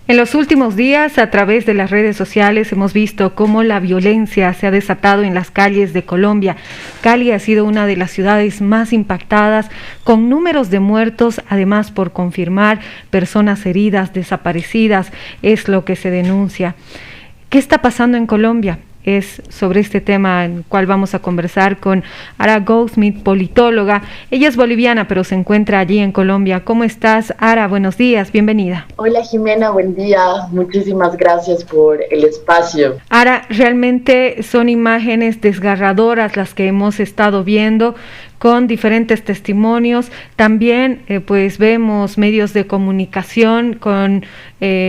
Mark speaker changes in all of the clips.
Speaker 1: En los últimos días, a través de las redes sociales, hemos visto cómo la violencia se ha desatado en las calles de Colombia. Cali ha sido una de las ciudades más impactadas, con números de muertos, además por confirmar personas heridas, desaparecidas, es lo que se denuncia. ¿Qué está pasando en Colombia? Es sobre este tema en el cual vamos a conversar con Ara Goldsmith, politóloga. Ella es boliviana, pero se encuentra allí en Colombia. ¿Cómo estás, Ara? Buenos días, bienvenida.
Speaker 2: Hola, Jimena, buen día. Muchísimas gracias por el espacio.
Speaker 1: Ara, realmente son imágenes desgarradoras las que hemos estado viendo, con diferentes testimonios. También pues vemos medios de comunicación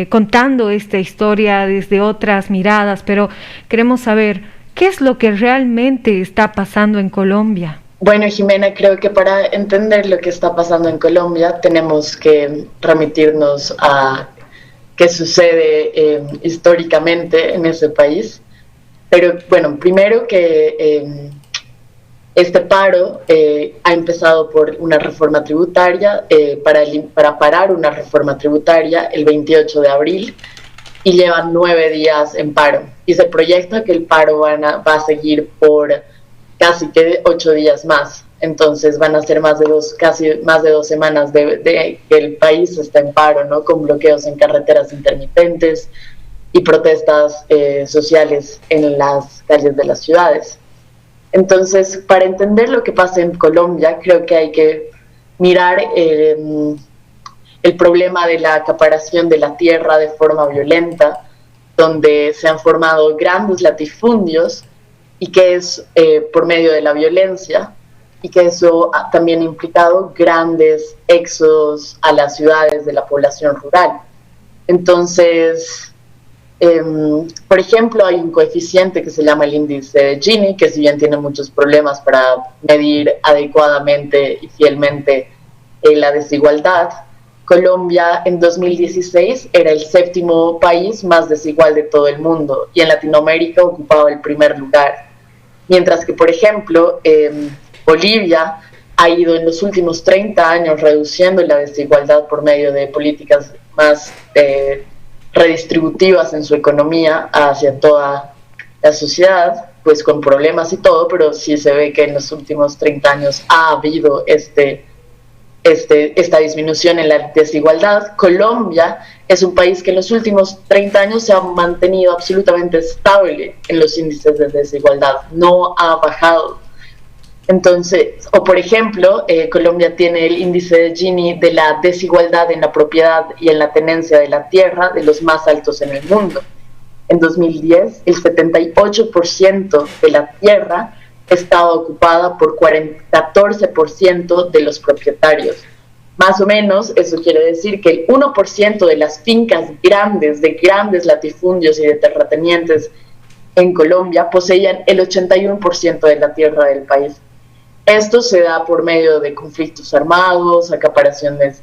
Speaker 1: contando esta historia desde otras miradas, pero queremos saber qué es lo que realmente está pasando en Colombia.
Speaker 2: Bueno, Jimena, creo que para entender lo que está pasando en Colombia tenemos que remitirnos a qué sucede históricamente en ese país. Pero bueno, primero que este paro ha empezado por una reforma tributaria, para parar una reforma tributaria el 28 de abril, y llevan 9 días en paro. Y se proyecta que el paro va a seguir por casi que 8 días más. Entonces van a ser casi más de 2 semanas de que el país está en paro, ¿no? Con bloqueos en carreteras intermitentes y protestas sociales en las calles de las ciudades. Entonces, para entender lo que pasa en Colombia, creo que hay que mirar el problema de la acaparación de la tierra de forma violenta, donde se han formado grandes latifundios y que es por medio de la violencia, y que eso ha también implicado grandes éxodos a las ciudades de la población rural. Entonces, por ejemplo, hay un coeficiente que se llama el índice de Gini, que si bien tiene muchos problemas para medir adecuadamente y fielmente la desigualdad, Colombia en 2016 era el 7º país más desigual de todo el mundo, y en Latinoamérica ocupaba el primer lugar. Mientras que, por ejemplo, Bolivia ha ido en los últimos 30 años reduciendo la desigualdad por medio de políticas más redistributivas en su economía hacia toda la sociedad, pues con problemas y todo, pero sí se ve que en los últimos 30 años ha habido esta disminución en la desigualdad. Colombia es un país que en los últimos 30 años se ha mantenido absolutamente estable en los índices de desigualdad, no ha bajado. Entonces, o por ejemplo, Colombia tiene el índice de Gini de la desigualdad en la propiedad y en la tenencia de la tierra de los más altos en el mundo. En 2010, el 78% de la tierra estaba ocupada por 14% de los propietarios. Más o menos, eso quiere decir que el 1% de las fincas grandes, de grandes latifundios y de terratenientes en Colombia, poseían el 81% de la tierra del país. Esto se da por medio de conflictos armados, acaparaciones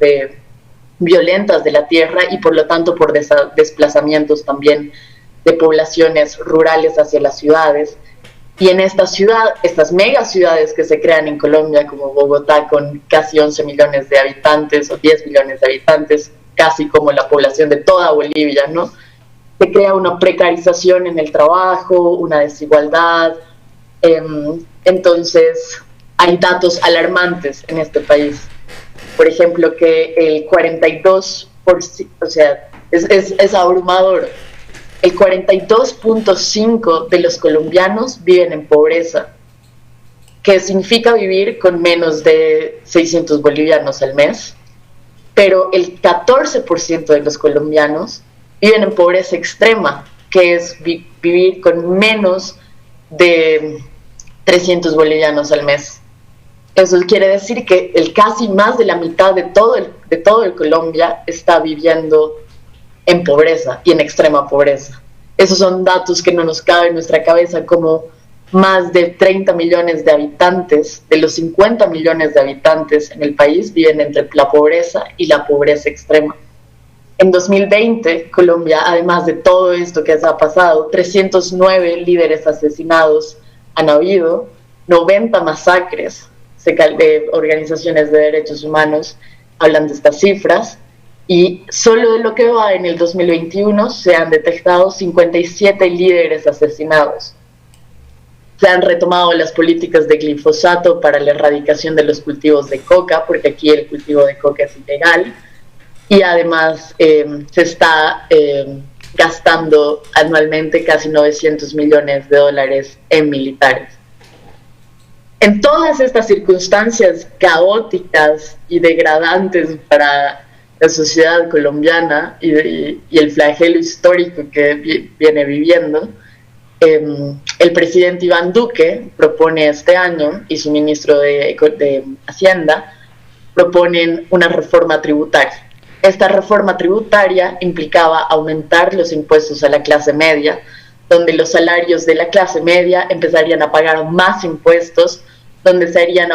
Speaker 2: violentas de la tierra y por lo tanto por desplazamientos también de poblaciones rurales hacia las ciudades. Y en estas mega ciudades que se crean en Colombia, como Bogotá, con casi 11 millones de habitantes o 10 millones de habitantes, casi como la población de toda Bolivia, ¿no? Se crea una precarización en el trabajo, una desigualdad. Entonces, hay datos alarmantes en este país. Por ejemplo, que el 42%, o sea, es abrumador. El 42.5% de los colombianos viven en pobreza, que significa vivir con menos de 600 bolivianos al mes, pero el 14% de los colombianos viven en pobreza extrema, que es vivir con menos de 300 bolivianos al mes. Eso quiere decir que casi más de la mitad de todo el Colombia está viviendo en pobreza y en extrema pobreza. Esos son datos que no nos caben en nuestra cabeza, como más de 30 millones de habitantes, de los 50 millones de habitantes en el país, viven entre la pobreza y la pobreza extrema. En 2020, Colombia, además de todo esto que ha pasado, 309 líderes asesinados han habido, 90 masacres, organizaciones de derechos humanos hablan de estas cifras, Y solo de lo que va en el 2021 se han detectado 57 líderes asesinados. Se han retomado las políticas de glifosato para la erradicación de los cultivos de coca, porque aquí el cultivo de coca es ilegal. Y además se está gastando anualmente casi 900 millones de dólares en militares. En todas estas circunstancias caóticas y degradantes para la sociedad colombiana y el flagelo histórico que viene viviendo, el presidente Iván Duque propone este año, y su ministro de Hacienda proponen una reforma tributaria. Esta reforma tributaria implicaba aumentar los impuestos a la clase media, donde los salarios de la clase media empezarían a pagar más impuestos, donde se harían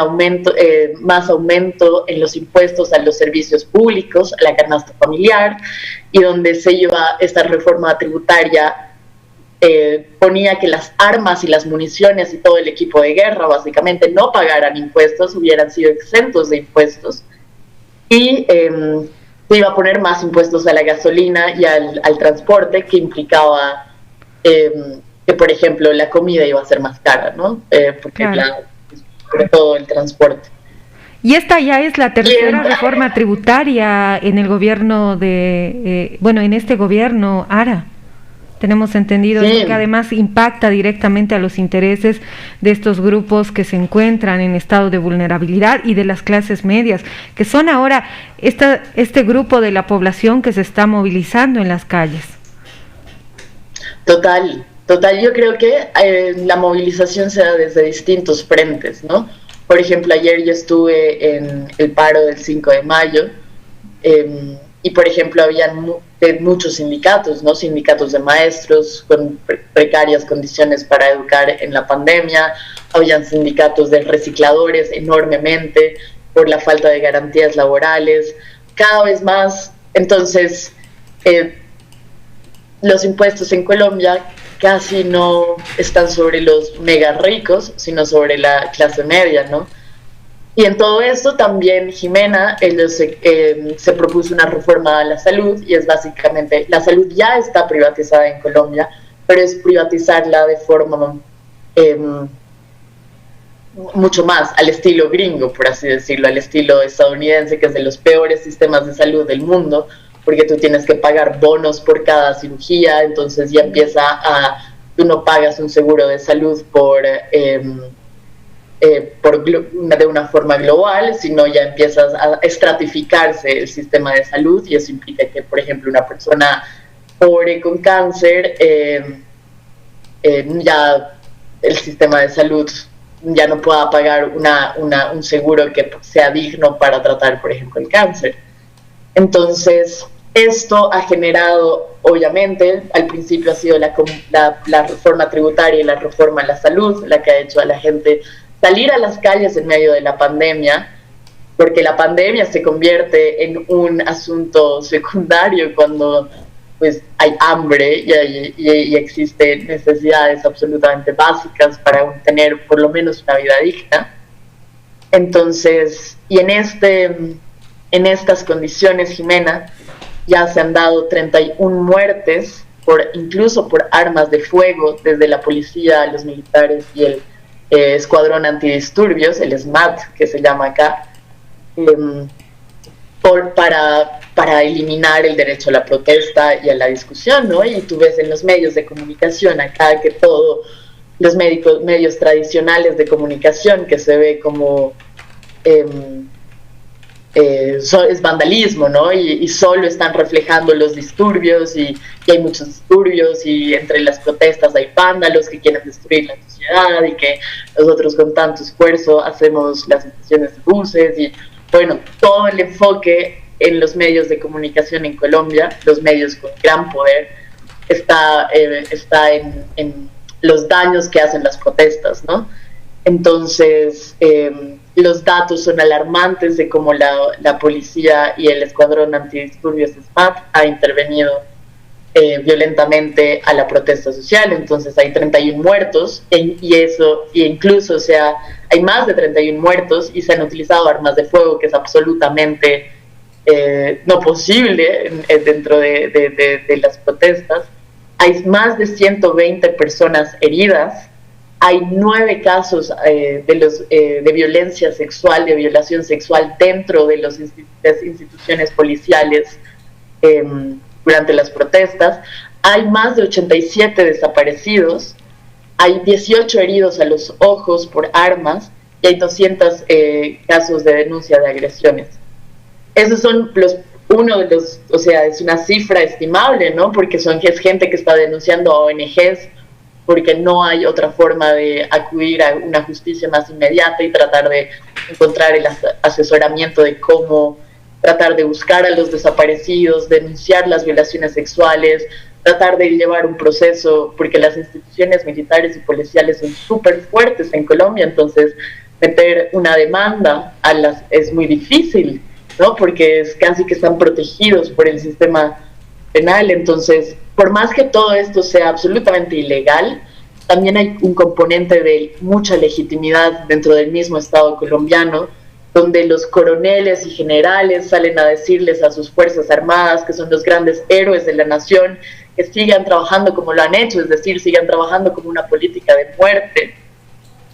Speaker 2: más aumento en los impuestos a los servicios públicos, a la canasta familiar, y donde esta reforma tributaria ponía que las armas y las municiones y todo el equipo de guerra básicamente no pagaran impuestos, hubieran sido exentos de impuestos, y se iba a poner más impuestos a la gasolina y al transporte, que implicaba que, por ejemplo, la comida iba a ser más cara, ¿no? Porque claro, sobre todo el transporte.
Speaker 1: Y esta ya es la tercera reforma tributaria en el gobierno en este gobierno Ara. Tenemos entendido que además impacta directamente a los intereses de estos grupos que se encuentran en estado de vulnerabilidad y de las clases medias, que son ahora este grupo de la población que se está movilizando en las calles.
Speaker 2: Total, yo creo que la movilización se da desde distintos frentes, ¿no? Por ejemplo, ayer yo estuve en el paro del 5 de mayo, y por ejemplo habían muchos sindicatos, ¿no? Sindicatos de maestros con precarias condiciones para educar en la pandemia, habían sindicatos de recicladores enormemente por la falta de garantías laborales, cada vez más. Entonces, los impuestos en Colombia casi no están sobre los mega ricos, sino sobre la clase media, ¿no? Y en todo esto también, Jimena, se propuso una reforma a la salud, y es básicamente, la salud ya está privatizada en Colombia, pero es privatizarla de forma mucho más al estilo gringo, por así decirlo, al estilo estadounidense, que es de los peores sistemas de salud del mundo, porque tú tienes que pagar bonos por cada cirugía, entonces ya tú no pagas un seguro de salud de una forma global, sino ya empiezas a estratificarse el sistema de salud, y eso implica que, por ejemplo, una persona pobre con cáncer, ya el sistema de salud ya no pueda pagar un seguro que sea digno para tratar, por ejemplo, el cáncer. Entonces, esto ha generado, obviamente, al principio ha sido la reforma tributaria y la reforma a la salud la que ha hecho a la gente salir a las calles en medio de la pandemia, porque la pandemia se convierte en un asunto secundario cuando pues hay hambre y existen necesidades absolutamente básicas para tener por lo menos una vida digna. Entonces, y en estas condiciones, Jimena, ya se han dado 31 muertes, incluso por armas de fuego, desde la policía, los militares y el Escuadrón Antidisturbios, el SMAT, que se llama acá, para eliminar el derecho a la protesta y a la discusión, ¿no? Y tú ves en los medios de comunicación acá que todos los medios tradicionales de comunicación, que se ve como es vandalismo, ¿no? Y solo están reflejando los disturbios, y hay muchos disturbios, y entre las protestas hay vándalos que quieren destruir la sociedad, y que nosotros con tanto esfuerzo hacemos las estaciones de buses, y bueno, todo el enfoque en los medios de comunicación en Colombia, los medios con gran poder, está en los daños que hacen las protestas, ¿no? Entonces, los datos son alarmantes de cómo la policía y el Escuadrón Antidisturbios SMAT ha intervenido violentamente a la protesta social. Entonces hay 31 muertos y incluso, o sea, hay más de 31 muertos y se han utilizado armas de fuego, que es absolutamente no posible dentro de las protestas. Hay más de 120 personas heridas. Hay 9 casos de violencia sexual, de violación sexual dentro de las instituciones policiales durante las protestas. Hay más de 87 desaparecidos. Hay 18 heridos a los ojos por armas y hay 200 casos de denuncia de agresiones. Esos son o sea, es una cifra estimable, ¿no? Porque es gente que está denunciando a ONGs, porque no hay otra forma de acudir a una justicia más inmediata y tratar de encontrar el asesoramiento de cómo tratar de buscar a los desaparecidos, denunciar las violaciones sexuales, tratar de llevar un proceso, porque las instituciones militares y policiales son súper fuertes en Colombia, entonces meter una demanda es muy difícil, ¿no? Porque es casi que están protegidos por el sistema penal. Entonces, por más que todo esto sea absolutamente ilegal, también hay un componente de mucha legitimidad dentro del mismo Estado colombiano, donde los coroneles y generales salen a decirles a sus fuerzas armadas, que son los grandes héroes de la nación, que sigan trabajando como lo han hecho, es decir, sigan trabajando como una política de muerte.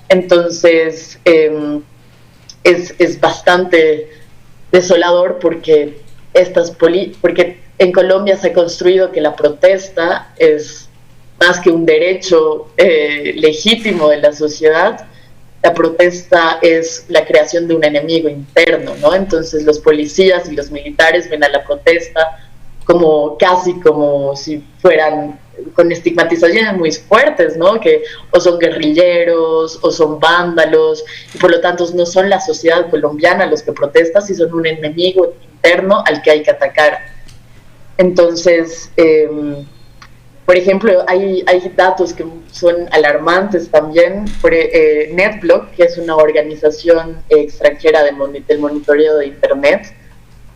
Speaker 2: Entonces, es bastante desolador porque en Colombia se ha construido que la protesta es más que un derecho legítimo de la sociedad. La protesta es la creación de un enemigo interno, ¿no? Entonces los policías y los militares ven a la protesta casi como si fueran con estigmatizaciones muy fuertes, ¿no? Que o son guerrilleros o son vándalos, y por lo tanto no son la sociedad colombiana los que protestan, sino son un enemigo interno al que hay que atacar. Entonces, por ejemplo, hay datos que son alarmantes también. NetBlock, que es una organización extranjera del monitoreo de Internet,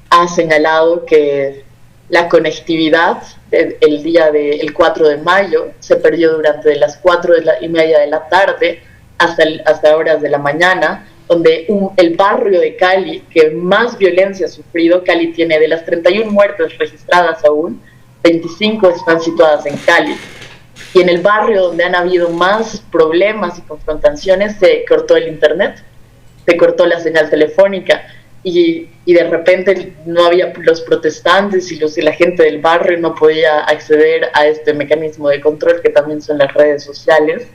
Speaker 2: ha señalado que la conectividad el 4 de mayo se perdió durante las 4:30 de la tarde hasta horas de la mañana, donde el barrio de Cali que más violencia ha sufrido. Cali tiene, de las 31 muertes registradas aún, 25 están situadas en Cali. Y en el barrio donde han habido más problemas y confrontaciones se cortó el internet, se cortó la señal telefónica, y de repente no había, los protestantes y la gente del barrio no podía acceder a este mecanismo de control que también son las redes sociales.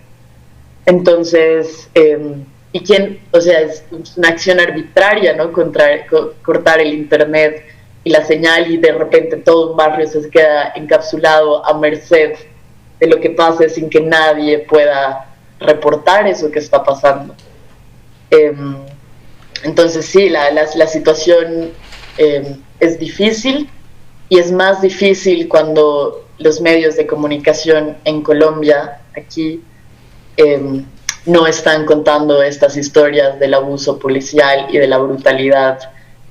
Speaker 2: Entonces, es una acción arbitraria, ¿no? Cortar el internet y la señal, y de repente todo un barrio se queda encapsulado a merced de lo que pase sin que nadie pueda reportar eso que está pasando. Entonces sí, la situación es difícil, y es más difícil cuando los medios de comunicación en Colombia, aquí, no están contando estas historias del abuso policial y de la brutalidad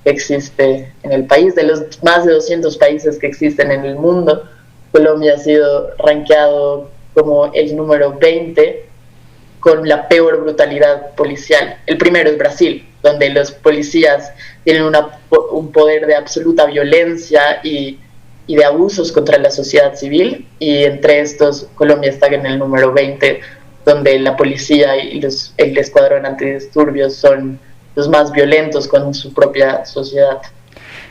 Speaker 2: que existe en el país. De los más de 200 países que existen en el mundo, Colombia ha sido rankeado como el número 20 con la peor brutalidad policial. El primero es Brasil, donde los policías tienen un poder de absoluta violencia y de abusos contra la sociedad civil, y entre estos Colombia está en el número 20, donde la policía y el escuadrón antidisturbios son los más violentos con su propia sociedad.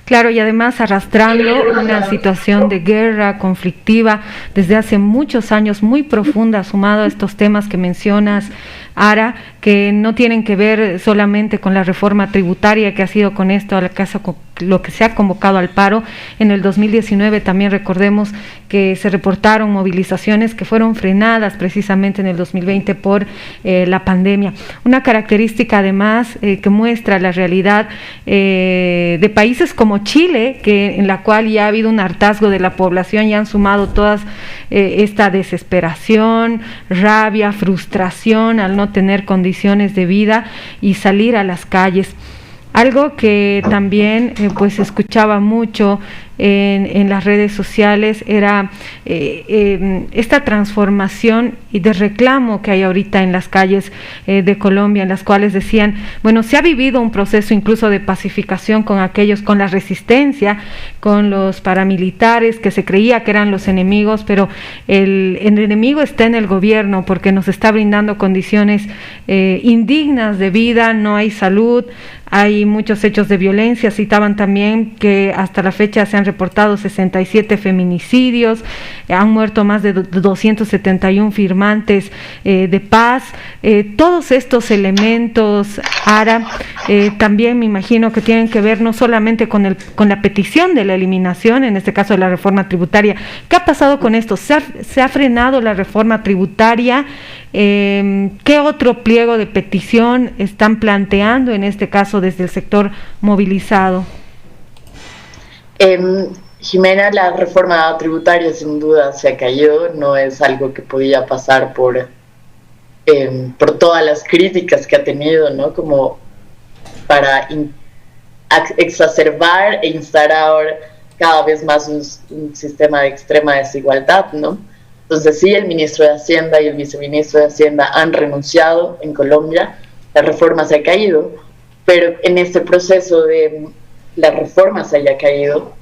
Speaker 1: Claro, y además arrastrando una situación de guerra conflictiva desde hace muchos años, muy profunda, sumado a estos temas que mencionas, Ara, que no tienen que ver solamente con la reforma tributaria que ha sido con esto, lo que se ha convocado al paro. En el 2019 también recordemos que se reportaron movilizaciones que fueron frenadas precisamente en el 2020 por la pandemia. Una característica además que muestra la realidad de países como Chile, en la cual ya ha habido un hartazgo de la población y han sumado todas esta desesperación, rabia, frustración al no tener condiciones de vida y salir a las calles. Algo que también pues escuchaba mucho en las redes sociales era esta transformación y de reclamo que hay ahorita en las calles de Colombia, en las cuales decían, bueno, se ha vivido un proceso incluso de pacificación con aquellos, con la resistencia, con los paramilitares que se creía que eran los enemigos, pero el enemigo está en el gobierno porque nos está brindando condiciones indignas de vida, no hay salud, hay muchos hechos de violencia. Citaban también que hasta la fecha se han reportado 67 feminicidios, han muerto más de 271 firmantes de paz. Todos estos elementos, Ara, también me imagino que tienen que ver no solamente con la petición de la eliminación, en este caso de la reforma tributaria. ¿Qué ha pasado con esto? ¿Se ha frenado la reforma tributaria? ¿Qué otro pliego de petición están planteando en este caso desde el sector movilizado?
Speaker 2: Jimena, la reforma tributaria sin duda se ha caído, no es algo que podía pasar por todas las críticas que ha tenido, ¿no? Como para exacerbar e instaurar cada vez más un sistema de extrema desigualdad, ¿no? Entonces sí, el ministro de Hacienda y el viceministro de Hacienda han renunciado en Colombia, la reforma se ha caído, pero en este proceso de la reforma se haya caído,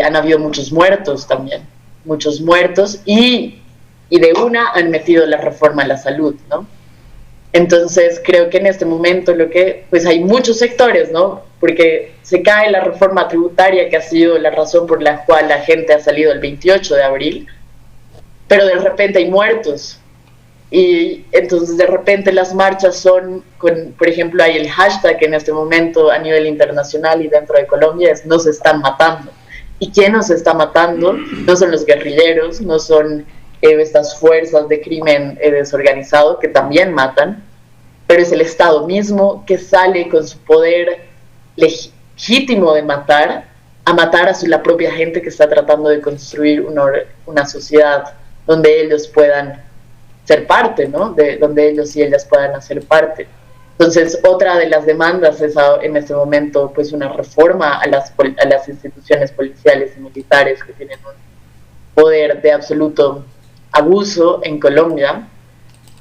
Speaker 2: han habido muchos muertos también, muchos muertos, y de una han metido la reforma a la salud, ¿no? Entonces creo que en este momento pues hay muchos sectores, ¿no? Porque se cae la reforma tributaria, que ha sido la razón por la cual la gente ha salido el 28 de abril, pero de repente hay muertos, y entonces de repente las marchas son, por ejemplo, hay el hashtag en este momento a nivel internacional y dentro de Colombia es "no se están matando", y ¿quién nos está matando? No son los guerrilleros, no son estas fuerzas de crimen desorganizado que también matan, pero es el Estado mismo que sale con su poder legítimo de matar a la propia gente que está tratando de construir una sociedad donde ellos puedan ser parte, ¿no? Donde ellos y ellas puedan hacer parte. Entonces, otra de las demandas es en este momento pues una reforma a las instituciones policiales y militares que tienen un poder de absoluto abuso en Colombia.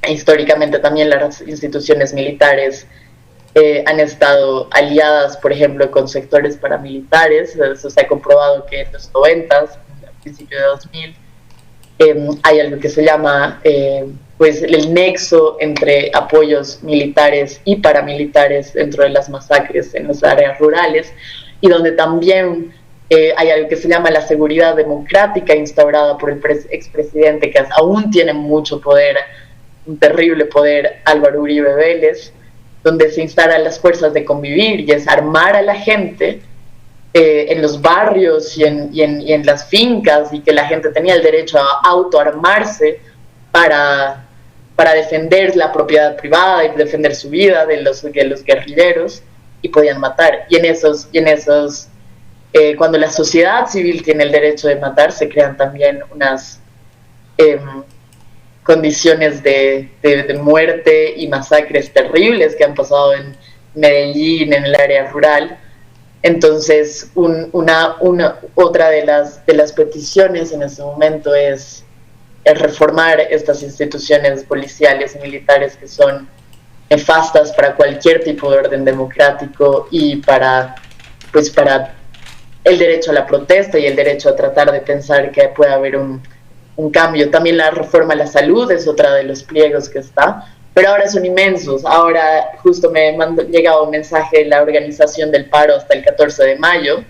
Speaker 2: Históricamente también las instituciones militares han estado aliadas, por ejemplo, con sectores paramilitares. Eso se ha comprobado que en los 90, al principio de 2000, hay algo que se llama pues el nexo entre apoyos militares y paramilitares dentro de las masacres en las áreas rurales, y donde también hay algo que se llama la seguridad democrática instaurada por el expresidente, que aún tiene mucho poder, un terrible poder, Álvaro Uribe Vélez, donde se instalan las fuerzas de convivir, y es armar a la gente en los barrios y en las fincas, y que la gente tenía el derecho a autoarmarse para defender la propiedad privada y defender su vida de los guerrilleros, y podían matar. Y en esos cuando la sociedad civil tiene el derecho de matar, se crean también unas condiciones de muerte y masacres terribles que han pasado en Medellín, en el área rural. Entonces, otra de las peticiones en este momento es reformar estas instituciones policiales y militares que son nefastas para cualquier tipo de orden democrático y para el derecho a la protesta y el derecho a tratar de pensar que puede haber un cambio. También la reforma a la salud es otra de los pliegos que está, pero ahora son inmensos. Ahora justo me llegaba un mensaje de la organización del paro hasta el 14 de mayo,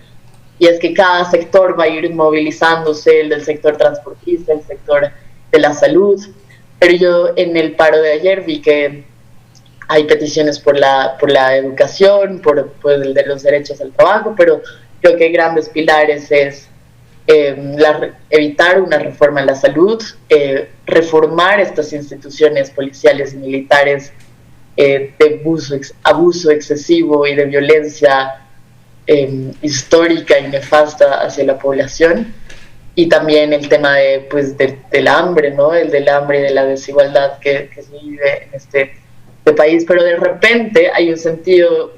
Speaker 2: y es que cada sector va a ir movilizándose, el del sector transportista, el sector de la salud, pero yo en el paro de ayer vi que hay peticiones por la educación, por el de los derechos al trabajo, pero creo que grandes pilares es evitar una reforma en la salud, reformar estas instituciones policiales y militares de abuso excesivo y de violencia histórica y nefasta hacia la población, y también el tema del hambre, ¿no? El del hambre y de la desigualdad que se vive en este país. Pero de repente hay un sentido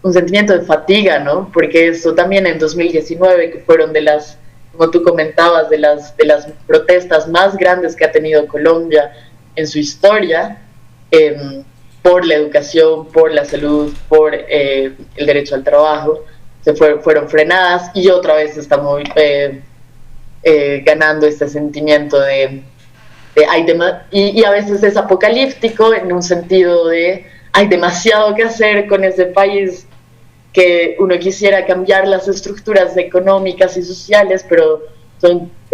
Speaker 2: un sentimiento de fatiga, ¿no? Porque esto también en 2019, que fueron de las, como tú comentabas, de las protestas más grandes que ha tenido Colombia en su historia, por la educación, por la salud, por el derecho al trabajo, fueron frenadas, y otra vez estamos ganando este sentimiento y a veces es apocalíptico en un sentido de hay demasiado que hacer con ese país, que uno quisiera cambiar las estructuras económicas y sociales, pero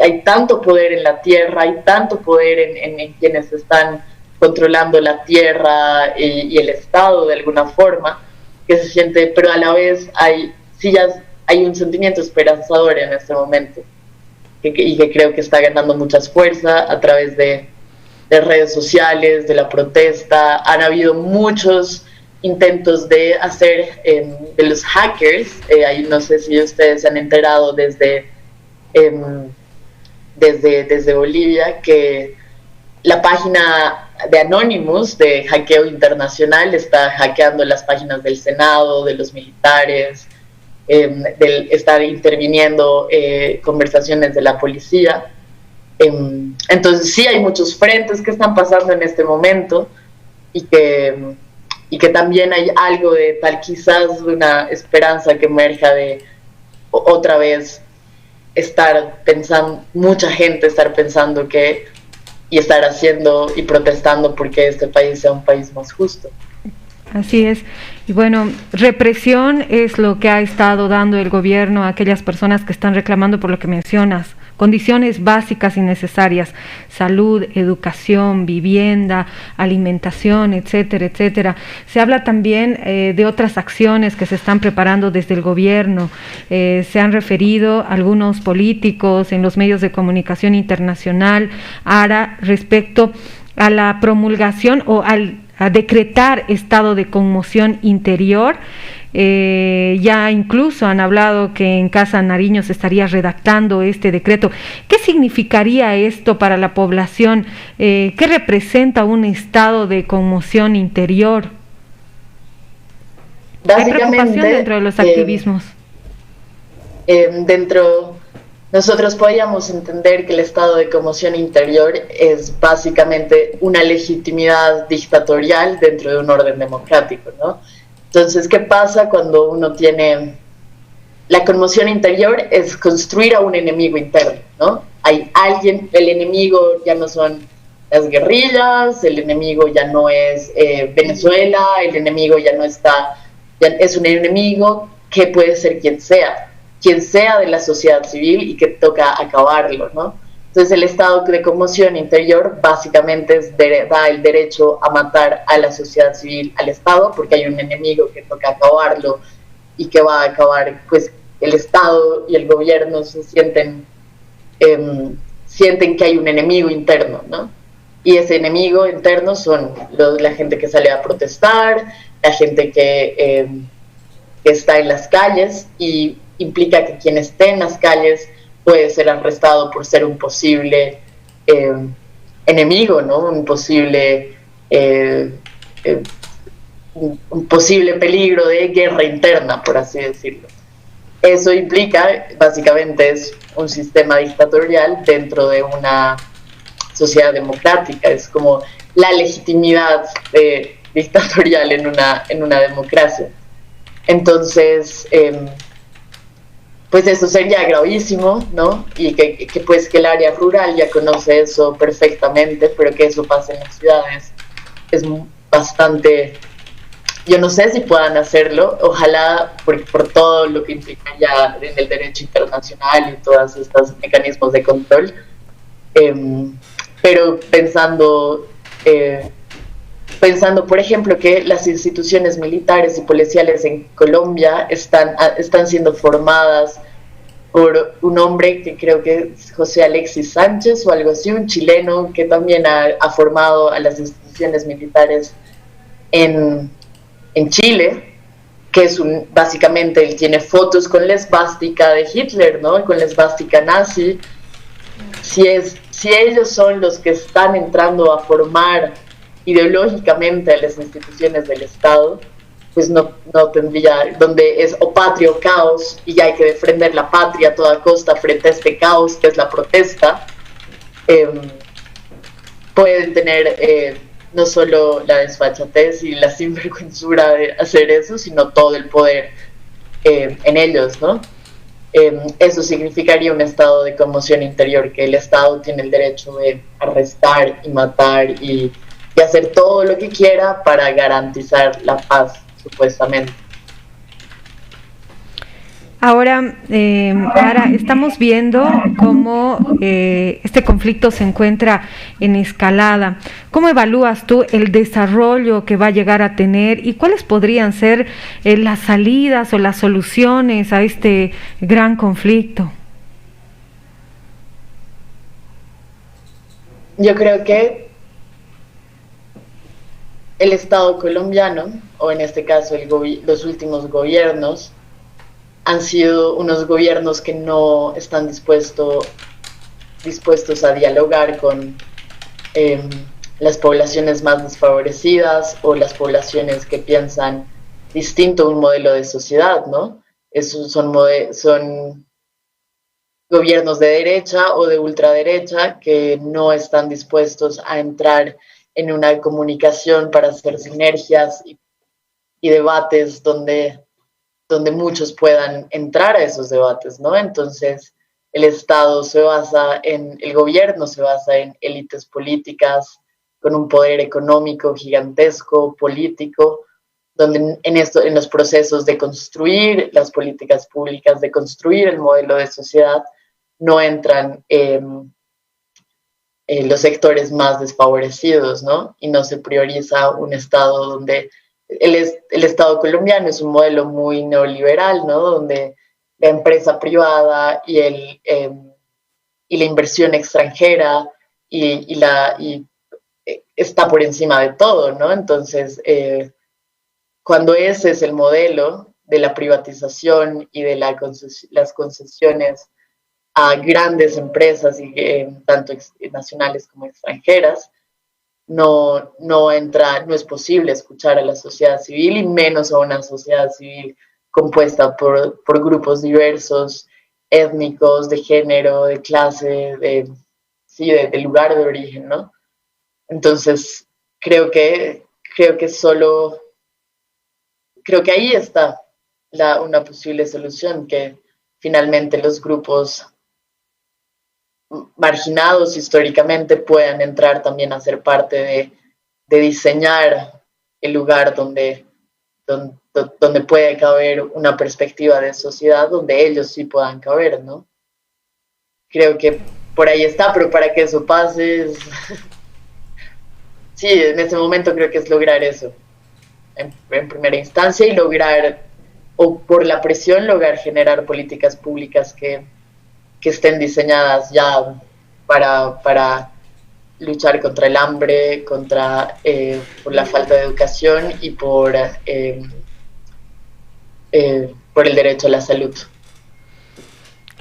Speaker 2: hay tanto poder en la tierra, hay tanto poder en quienes están controlando la tierra y el Estado de alguna forma, que se siente, pero a la vez hay un sentimiento esperanzador en este momento, y que creo que está ganando mucha fuerza a través de redes sociales, de la protesta. Han habido muchos intentos de hacer, de los hackers, ahí no sé si ustedes se han enterado desde Bolivia, que la página de Anonymous, de hackeo internacional, está hackeando las páginas del Senado, de los militares, estar interviniendo conversaciones de la policía. Entonces sí hay muchos frentes que están pasando en este momento, y que también hay algo de tal, quizás una esperanza que emerja de otra vez mucha gente estar pensando y estar haciendo y protestando porque este país sea un país más justo.
Speaker 1: Así es. Y bueno, represión es lo que ha estado dando el gobierno a aquellas personas que están reclamando por lo que mencionas, condiciones básicas y necesarias, salud, educación, vivienda, alimentación, etcétera, etcétera. Se habla también de otras acciones que se están preparando desde el gobierno. Se han referido algunos políticos en los medios de comunicación internacional ahora respecto a la promulgación o a decretar estado de conmoción interior. Ya incluso han hablado que en Casa Nariño se estaría redactando este decreto. ¿Qué significaría esto para la población? ¿Qué representa un estado de conmoción interior? ¿Hay preocupación dentro de los activismos?
Speaker 2: Nosotros podríamos entender que el estado de conmoción interior es básicamente una legitimidad dictatorial dentro de un orden democrático, ¿no? Entonces, ¿qué pasa cuando uno tiene la conmoción interior? Es construir a un enemigo interno, ¿no? Hay alguien, el enemigo ya no son las guerrillas, el enemigo ya no es Venezuela, el enemigo ya es un enemigo que puede ser quien sea de la sociedad civil, y que toca acabarlo, ¿no? Entonces el estado de conmoción interior básicamente da el derecho a matar a la sociedad civil, al Estado, porque hay un enemigo que toca acabarlo, y que va a acabar, pues el Estado y el gobierno sienten que hay un enemigo interno, ¿no? Y ese enemigo interno son la gente que sale a protestar, la gente que está en las calles, y implica que quien esté en las calles puede ser arrestado por ser un posible enemigo, ¿no? Un posible peligro de guerra interna, por así decirlo. Eso implica, básicamente, es un sistema dictatorial dentro de una sociedad democrática. Es como la legitimidad dictatorial en una democracia. Entonces, pues eso sería gravísimo, ¿no? Y que el área rural ya conoce eso perfectamente, pero que eso pase en las ciudades es bastante... Yo no sé si puedan hacerlo, ojalá, por todo lo que implica ya en el derecho internacional y todos estos mecanismos de control, pero pensando, por ejemplo, que las instituciones militares y policiales en Colombia están siendo formadas por un hombre que creo que es José Alexis Sánchez o algo así, un chileno que también ha formado a las instituciones militares en Chile, que básicamente él tiene fotos con la esvástica de Hitler, ¿no? Con la esvástica nazi. Si ellos son los que están entrando a formar ideológicamente a las instituciones del Estado, pues no tendría, donde es o patria o caos, y ya hay que defender la patria a toda costa frente a este caos que es la protesta. Pueden tener no solo la desfachatez y la sinvergüenzura de hacer eso, sino todo el poder en ellos, ¿no? Eso significaría un estado de conmoción interior, que el Estado tiene el derecho de arrestar y matar y hacer todo lo que quiera para garantizar la paz, supuestamente.
Speaker 1: Ahora, estamos viendo cómo este conflicto se encuentra en escalada. ¿Cómo evalúas tú el desarrollo que va a llegar a tener y cuáles podrían ser las salidas o las soluciones a este gran conflicto?
Speaker 2: Yo creo que el Estado colombiano, o en este caso los últimos gobiernos, han sido unos gobiernos que no están dispuestos a dialogar con las poblaciones más desfavorecidas o las poblaciones que piensan distinto a un modelo de sociedad, ¿no? Esos son gobiernos de derecha o de ultraderecha que no están dispuestos a entrar en una comunicación para hacer sinergias y debates donde muchos puedan entrar a esos debates, ¿no? Entonces, el gobierno se basa en élites políticas con un poder económico gigantesco, político, donde en los procesos de construir las políticas públicas, de construir el modelo de sociedad, no entran los sectores más desfavorecidos, ¿no? Y no se prioriza un Estado donde el Estado colombiano es un modelo muy neoliberal, ¿no? Donde la empresa privada y la inversión extranjera está por encima de todo, ¿no? Entonces, cuando ese es el modelo de la privatización y de las concesiones a grandes empresas, tanto nacionales como extranjeras, no es posible escuchar a la sociedad civil, y menos a una sociedad civil compuesta por grupos diversos, étnicos, de género, de clase, de lugar de origen, ¿no? Entonces, creo que ahí está una posible solución, que finalmente los grupos marginados históricamente puedan entrar también a ser parte de diseñar el lugar donde puede caber una perspectiva de sociedad, donde ellos sí puedan caber, ¿no? Creo que por ahí está, pero para que eso pase, sí, en ese momento creo que es lograr eso, en primera instancia, y o por la presión, lograr generar políticas públicas que estén diseñadas ya para luchar contra el hambre, por la falta de educación y por el derecho a la salud.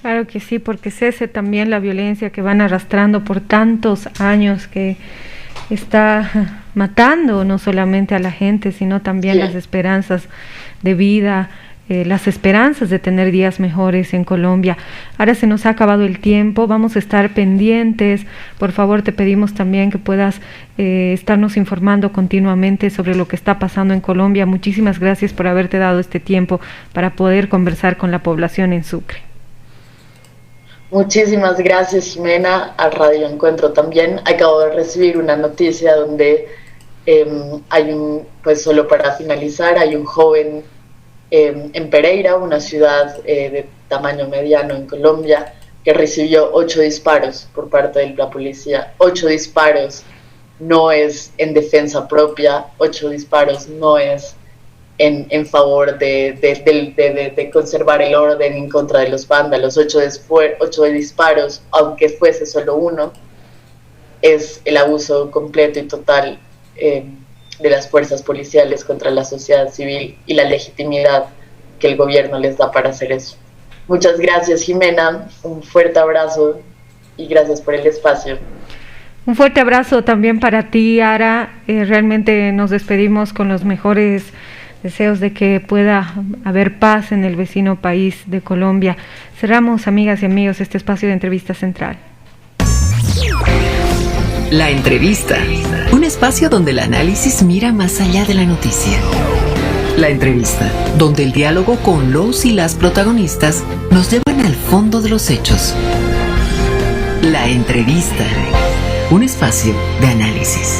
Speaker 1: Claro que sí, porque cese también la violencia que van arrastrando por tantos años, que está matando no solamente a la gente, sino también las esperanzas de vida, las esperanzas de tener días mejores en Colombia. Ahora se nos ha acabado el tiempo, vamos a estar pendientes. Por favor, te pedimos también que puedas estarnos informando continuamente sobre lo que está pasando en Colombia. Muchísimas gracias por haberte dado este tiempo para poder conversar con la población en Sucre.
Speaker 2: Muchísimas gracias, Jimena, a Radio Encuentro también. Acabo de recibir una noticia donde pues solo para finalizar, hay un joven en Pereira, una ciudad de tamaño mediano en Colombia, que recibió 8 disparos por parte de la policía. 8 disparos no es en defensa propia, 8 disparos no es en favor de conservar el orden en contra de los vándalos. 8 disparos, aunque fuese solo uno, es el abuso completo y total de las fuerzas policiales contra la sociedad civil y la legitimidad que el gobierno les da para hacer eso. Muchas gracias, Jimena, un fuerte abrazo y gracias por el espacio.
Speaker 1: Un fuerte abrazo también para ti, Ara. Realmente nos despedimos con los mejores Deseos de que pueda haber paz en el vecino país de Colombia. Cerramos, amigas y amigos, este espacio de entrevista central.
Speaker 3: La entrevista, un espacio donde el análisis mira más allá de la noticia. La entrevista, donde el diálogo con los y las protagonistas nos llevan al fondo de los hechos. La entrevista, un espacio de análisis.